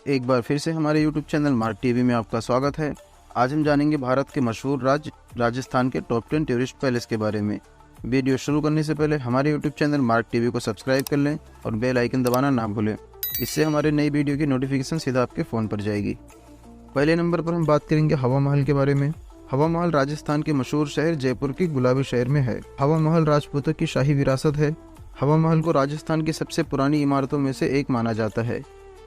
एक बार फिर से हमारे YouTube चैनल मार्क टीवी में आपका स्वागत है। आज हम जानेंगे भारत के मशहूर राज्य राजस्थान के टॉप 10 टूरिस्ट पैलेस के बारे में। वीडियो शुरू करने से पहले हमारे YouTube चैनल मार्क टीवी को सब्सक्राइब कर लें और बेल आइकन दबाना ना भूलें। इससे हमारे नई वीडियो की नोटिफिकेशन सीधा आपके फ़ोन पर जाएगी। पहले नंबर पर हम बात करेंगे हवा महल के बारे में। हवा महल राजस्थान के मशहूर शहर जयपुर के गुलाबी शहर में है। हवा महल राजपूतों की शाही विरासत है। हवा महल को राजस्थान की सबसे पुरानी इमारतों में से एक माना जाता है।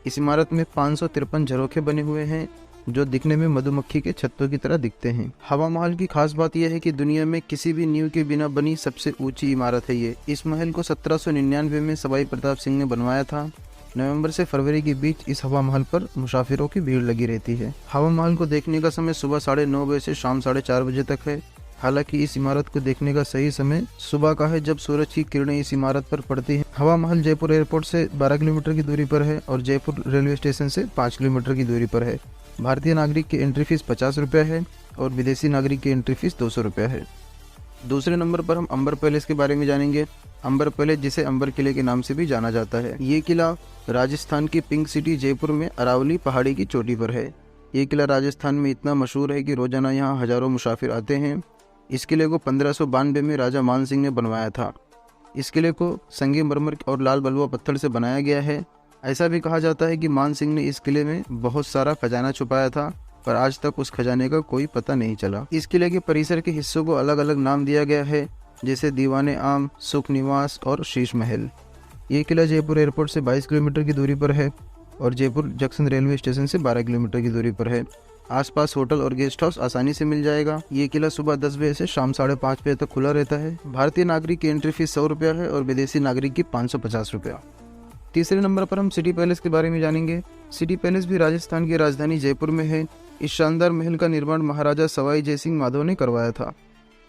इस इमारत में 553 झरोखे बने हुए हैं जो दिखने में मधुमक्खी के छत्तों की तरह दिखते हैं। हवा महल की खास बात यह है कि दुनिया में किसी भी नींव के बिना बनी सबसे ऊंची इमारत है ये। इस महल को 1799 में सवाई प्रताप सिंह ने बनवाया था। नवंबर से फरवरी के बीच इस हवा महल पर मुसाफिरों की भीड़ लगी रहती है। हवा महल को देखने का समय सुबह 9:30 बजे से शाम 4:30 बजे तक है। हालांकि इस इमारत को देखने का सही समय सुबह का है जब सूरज की किरणें इस इमारत पर पड़ती हैं। हवा महल जयपुर एयरपोर्ट से 12 किलोमीटर की दूरी पर है और जयपुर रेलवे स्टेशन से 5 किलोमीटर की दूरी पर है। भारतीय नागरिक की एंट्री फीस 50 रुपये है और विदेशी नागरिक की एंट्री फीस 200 रुपये है। दूसरे नंबर पर हम अंबर पैलेस के बारे में जानेंगे। अंबर पैलेस जिसे अंबर किले के नाम से भी जाना जाता है। ये किला राजस्थान की पिंक सिटी जयपुर में अरावली पहाड़ी की चोटी पर है। ये किला राजस्थान में इतना मशहूर है कि रोजाना यहाँ हजारों मुसाफिर आते हैं। इस किले को 1592 में राजा मान सिंह ने बनवाया था। इस किले को संगमरमर और लाल बलुआ पत्थर से बनाया गया है। ऐसा भी कहा जाता है कि मान सिंह ने इस किले में बहुत सारा खजाना छुपाया था, पर आज तक उस खजाने का कोई पता नहीं चला। इस किले के परिसर के हिस्सों को अलग अलग नाम दिया गया है, जैसे दीवाने आम, सुख निवास और शीश महल। ये किला जयपुर एयरपोर्ट से 22 किलोमीटर की दूरी पर है और जयपुर जंक्शन रेलवे स्टेशन से 12 किलोमीटर की दूरी पर है। आसपास होटल और गेस्ट हाउस आसानी से मिल जाएगा। ये किला सुबह 10 बजे से शाम 5:30 बजे तक खुला रहता है। भारतीय नागरिक की एंट्री फीस 100 रुपया है और विदेशी नागरिक की 550 रुपया। तीसरे नंबर पर हम सिटी पैलेस के बारे में जानेंगे। सिटी पैलेस भी राजस्थान की राजधानी जयपुर में है। इस शानदार महल का निर्माण महाराजा सवाई जयसिंह माधव ने करवाया था।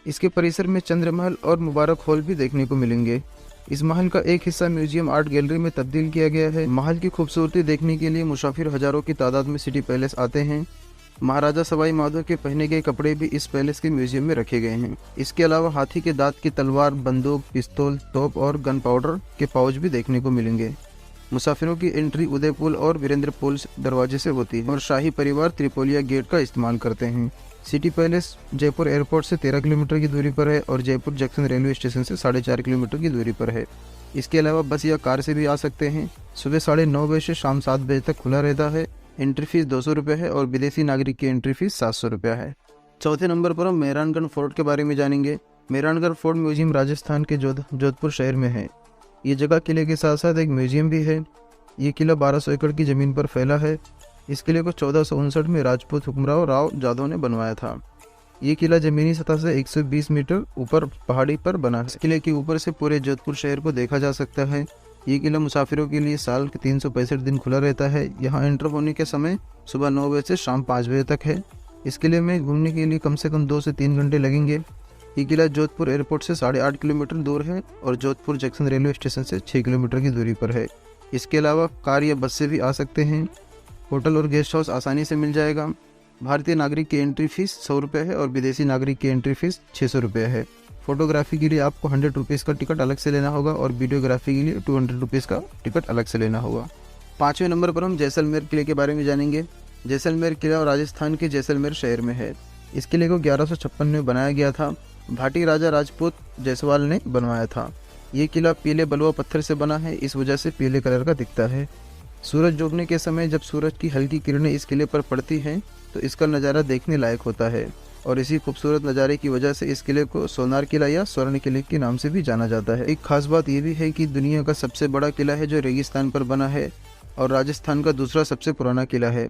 इसके परिसर में चंद्रमहल और मुबारक हॉल भी देखने को मिलेंगे। इस महल का एक हिस्सा म्यूजियम आर्ट गैलरी में तब्दील किया गया है। महल की खूबसूरती देखने के लिए मुसाफिर हजारों की तादाद में सिटी पैलेस आते हैं। महाराजा सवाई माधव के पहने गए कपड़े भी इस पैलेस के म्यूजियम में रखे गए हैं। इसके अलावा हाथी के दांत की तलवार, बंदूक, पिस्तौल, तोप और गन पाउडर के पाउच भी देखने को मिलेंगे। मुसाफिरों की एंट्री उदयपुर और वीरेंद्रपुर दरवाजे से होती है और शाही परिवार त्रिपोलिया गेट का इस्तेमाल करते हैं। सिटी पैलेस जयपुर एयरपोर्ट से 13 किलोमीटर की दूरी पर है और जयपुर जंक्शन रेलवे स्टेशन से 4.5 किलोमीटर की दूरी पर है। इसके अलावा बस या कार से भी आ सकते हैं। सुबह 9:30 बजे से शाम 7 बजे तक खुला रहता है। एंट्री फीस 200 रुपये है और विदेशी नागरिक की एंट्री फीस 700 रुपया है। चौथे नंबर पर हम मेहरानगढ़ फोर्ट के बारे में जानेंगे। मेहरानगढ़ फोर्ट म्यूजियम राजस्थान के जोधपुर शहर में है। ये जगह किले के साथ साथ एक म्यूजियम भी है। ये किला 1200 एकड़ की जमीन पर फैला है। इस किले को 1459 में राजपूत हुक्मराव राव जाधव ने बनवाया था। ये किला जमीनी सतह से 120 मीटर ऊपर पहाड़ी पर बना है। इस किले के ऊपर से पूरे जोधपुर शहर को देखा जा सकता है। ये किला मुसाफिरों के लिए साल के 365 दिन खुला रहता है। यहाँ एंटर होने के समय सुबह 9 बजे से शाम 5 बजे तक है। इस किले में घूमने के लिए कम से कम 2 से 3 घंटे लगेंगे। ये किला जोधपुर एयरपोर्ट से 8.5 किलोमीटर दूर है और जोधपुर जंक्शन रेलवे स्टेशन से 6 किलोमीटर की दूरी पर है। इसके अलावा कार या बस से भी आ सकते हैं। होटल और गेस्ट हाउस आसानी से मिल जाएगा। भारतीय नागरिक की एंट्री फीस 100 रुपये है और विदेशी नागरिक की एंट्री फीस 600 रुपये है। फोटोग्राफी के लिए आपको 100 रुपीज़ का टिकट अलग से लेना होगा और वीडियोग्राफी के लिए 200 रुपीज़ का टिकट अलग से लेना होगा। 5वें नंबर पर हम जैसलमेर किले के बारे में जानेंगे। जैसलमेर किला राजस्थान के जैसलमेर शहर में है। इस किले को 1156 में बनाया गया था। भाटी राजा राजपूत जायसवाल ने बनवाया था। ये किला पीले बलुआ पत्थर से बना है, इस वजह से पीले कलर का दिखता है। सूरज डूबने के समय जब सूरज की हल्की किरणें इस किले पर पड़ती हैं तो इसका नज़ारा देखने लायक होता है और इसी खूबसूरत नज़ारे की वजह से इस किले को सोनार किला या स्वर्ण किले के नाम से भी जाना जाता है। एक खास बात यह भी है कि दुनिया का सबसे बड़ा किला है जो रेगिस्तान पर बना है और राजस्थान का दूसरा सबसे पुराना किला है।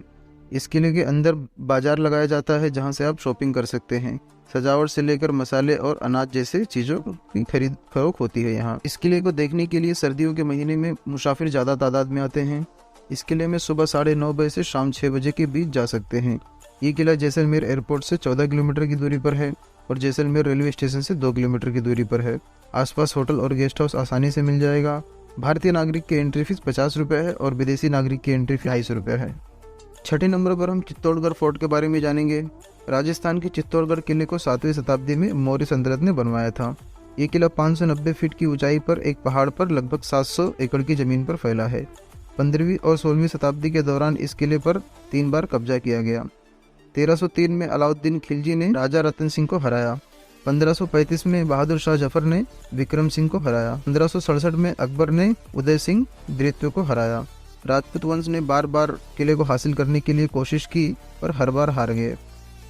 इस किले के अंदर बाजार लगाया जाता है जहाँ से आप शॉपिंग कर सकते हैं। सजावट से लेकर मसाले और अनाज जैसे चीज़ों की खरीद फरोख्त होती है यहाँ। इस किले को देखने के लिए सर्दियों के महीने में मुसाफिर ज़्यादा तादाद में आते हैं। इस किले में सुबह 9:30 बजे से शाम 6 बजे के बीच जा सकते हैं। ये किला जैसलमेर एयरपोर्ट से 14 किलोमीटर की दूरी पर है और जैसलमेर रेलवे स्टेशन से 2 किलोमीटर की दूरी पर है। आसपास होटल और गेस्ट हाउस आसानी से मिल जाएगा। भारतीय नागरिक की एंट्री फीस 50 रुपये है और विदेशी नागरिक की एंट्री फीस 250 रुपये है। 6ठे नंबर पर हम चित्तौड़गढ़ फोर्ट के बारे में जानेंगे। राजस्थान के चित्तौड़गढ़ किले को 7वीं शताब्दी में मौर्य सल्तनत ने बनवाया था। ये किला 590 फीट की ऊंचाई पर एक पहाड़ पर लगभग 700 एकड़ की जमीन पर फैला है। 15वीं और 16वीं शताब्दी के दौरान इस किले पर 3 बार कब्जा किया गया। 1303 में अलाउद्दीन खिलजी ने राजा रतन सिंह को हराया। 1535 में बहादुर शाह जफर ने विक्रम सिंह को हराया। 1567 में अकबर ने उदय सिंह द्वितीय को हराया। राजपूत वंश ने बार बार किले को हासिल करने के लिए कोशिश की पर हर बार हार गए।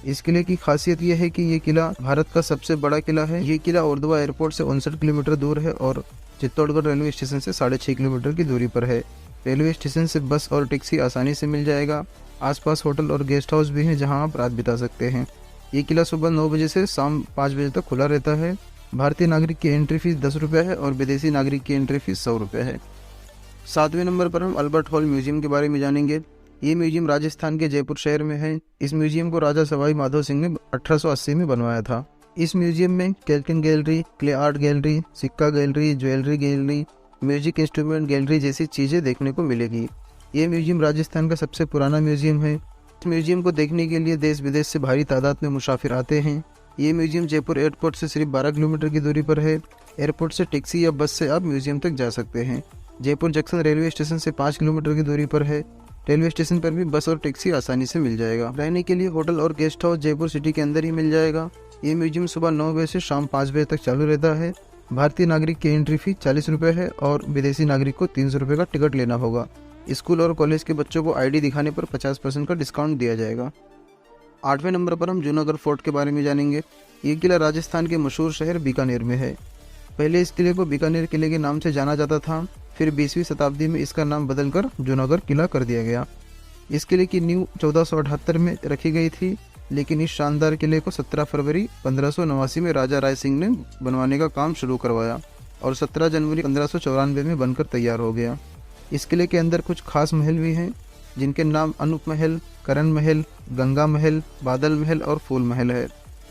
इस किले की खासियत यह है कि ये किला भारत का सबसे बड़ा किला है। ये किला औरदवा एयरपोर्ट से 59 किलोमीटर दूर है और चित्तौड़गढ़ रेलवे स्टेशन से 6.5 किलोमीटर की दूरी पर है। रेलवे स्टेशन से बस और टैक्सी आसानी से मिल जाएगा। आसपास होटल और गेस्ट हाउस भी हैं जहां आप रात बिता सकते हैं। ये किला सुबह 9 बजे से शाम 5 बजे तक खुला रहता है। भारतीय नागरिक की एंट्री फीस 10 रुपये है और विदेशी नागरिक की एंट्री फीस 100 रुपये है। 7वें नंबर पर हम अल्बर्ट हॉल म्यूजियम के बारे में जानेंगे। ये म्यूजियम राजस्थान के जयपुर शहर में है। इस म्यूजियम को राजा सवाई माधो सिंह ने 1880 में बनवाया था। इस म्यूजियम में कैल्किन गैलरी, क्ले आर्ट गैलरी, सिक्का gallery, jewellery gallery, music instrument gallery जैसी चीज़ें देखने को मिलेगी। ये म्यूजियम राजस्थान का सबसे पुराना म्यूजियम है। इस म्यूजियम को देखने के लिए देश विदेश से भारी तादाद में मुसाफिर आते हैं। ये म्यूजियम जयपुर एयरपोर्ट से सिर्फ 12 किलोमीटर की दूरी पर है। एयरपोर्ट से टैक्सी या बस से आप म्यूजियम तक जा सकते हैं। जयपुर जंक्शन रेलवे स्टेशन से 5 किलोमीटर की दूरी पर है। रेलवे स्टेशन पर भी बस और टैक्सी आसानी से मिल जाएगा। रहने के लिए होटल और गेस्ट हाउस जयपुर सिटी के अंदर ही मिल जाएगा। ये म्यूजियम सुबह 9 बजे से शाम 5 बजे तक चालू रहता है। भारतीय नागरिक की एंट्री फी 40 रुपये है और विदेशी नागरिक को 300 रुपये का टिकट लेना होगा। स्कूल और कॉलेज के बच्चों को आईडी दिखाने पर 50% का डिस्काउंट दिया जाएगा। 8वें नंबर पर हम जूनागढ़ फोर्ट के बारे में जानेंगे। ये किला राजस्थान के मशहूर शहर बीकानेर में है। पहले इस किले को बीकानेर किले के नाम से जाना जाता था, फिर 20वीं शताब्दी में इसका नाम बदलकर जूनागढ़ किला कर दिया गया। इस किले की नींव 1478 में रखी गई थी, लेकिन इस शानदार किले को 17 फरवरी 1589 में राजा राय सिंह ने बनवाने का काम शुरू करवाया और 17 जनवरी 1594 में बनकर तैयार हो गया। इस किले के अंदर कुछ खास महल भी हैं, जिनके नाम अनूप महल, करण महल, गंगा महल, बादल महल और फूल महल है।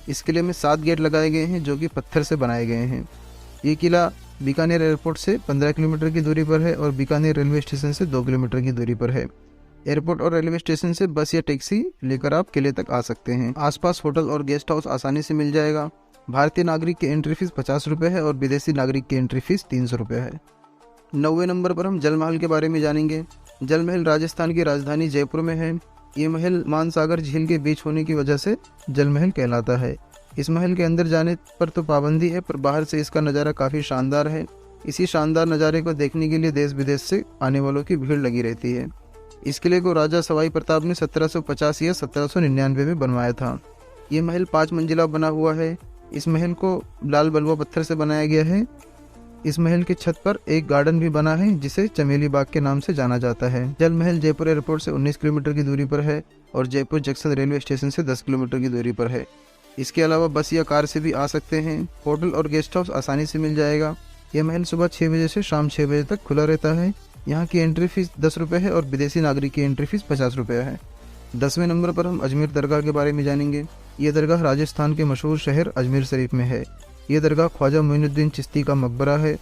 इस किले में 7 गेट लगाए गए हैं जो कि पत्थर से बनाए गए हैं। ये किला बीकानेर एयरपोर्ट से 15 किलोमीटर की दूरी पर है और बीकानेर रेलवे स्टेशन से 2 किलोमीटर की दूरी पर है। एयरपोर्ट और रेलवे स्टेशन से बस या टैक्सी लेकर आप किले तक आ सकते हैं। आसपास होटल और गेस्ट हाउस आसानी से मिल जाएगा। भारतीय नागरिक की एंट्री फीस 50 रुपये है और विदेशी नागरिक की एंट्री फीस 300 रुपये है। 9वें नंबर पर हम जल महल के बारे में जानेंगे। जल महल राजस्थान की राजधानी जयपुर में है। ये महल मानसागर झील के बीच होने की वजह से जल महल कहलाता है। इस महल के अंदर जाने पर तो पाबंदी है, पर बाहर से इसका नज़ारा काफ़ी शानदार है। इसी शानदार नज़ारे को देखने के लिए देश विदेश से आने वालों की भीड़ लगी रहती है। इस किले को राजा सवाई प्रताप ने 1750 या 1799 में बनवाया था। ये महल 5 मंजिला बना हुआ है। इस महल को लाल बलुआ पत्थर से बनाया गया है। इस महल की छत पर एक गार्डन भी बना है जिसे चमेली बाग के नाम से जाना जाता है। जल महल जयपुर एयरपोर्ट से 19 किलोमीटर की दूरी पर है और जयपुर जंक्शन रेलवे स्टेशन से 10 किलोमीटर की दूरी पर है। इसके अलावा बस या कार से भी आ सकते हैं। होटल और गेस्ट हाउस आसानी से मिल जाएगा। यह महल सुबह 6 बजे से शाम 6 बजे तक खुला रहता है। यहाँ की एंट्री फीस 10 रुपये है और विदेशी नागरिक की एंट्री फीस 50 रुपये है। 10वें नंबर पर हम अजमेर दरगाह के बारे में जानेंगे। ये दरगाह राजस्थान के मशहूर शहर अजमेर शरीफ में है। ये दरगाह ख्वाजा मोइनुद्दीन चिश्ती का मकबरा है।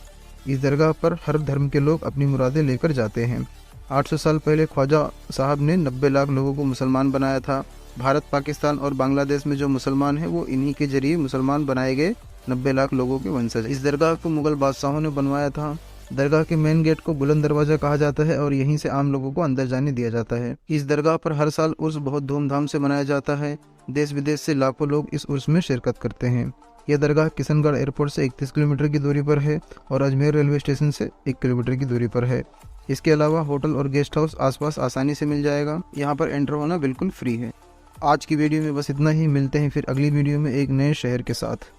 इस दरगाह पर हर धर्म के लोग अपनी मुरादें लेकर जाते हैं। 800 साल पहले ख्वाजा साहब ने 90 लाख लोगों को मुसलमान बनाया था। भारत, पाकिस्तान और बांग्लादेश में जो मुसलमान हैं वो इन्हीं के जरिए मुसलमान बनाए गए 90 लाख लोगों के वंशज। इस दरगाह को मुगल बादशाहों ने बनवाया था। दरगाह के मेन गेट को बुलंद दरवाजा कहा जाता है और यहीं से आम लोगों को अंदर जाने दिया जाता है। इस दरगाह पर हर साल उर्स बहुत धूमधाम से मनाया जाता है। देश विदेश से लाखों लोग इस उर्स में शिरकत करते हैं। यह दरगाह किशनगढ़ एयरपोर्ट से 31 किलोमीटर की दूरी पर है और अजमेर रेलवे स्टेशन से 1 किलोमीटर की दूरी पर है। इसके अलावा होटल और गेस्ट हाउस आसपास आसानी से मिल जाएगा। यहाँ पर एंटर होना बिल्कुल फ्री है। आज की वीडियो में बस इतना ही। मिलते हैं फिर अगली वीडियो में एक नए शहर के साथ।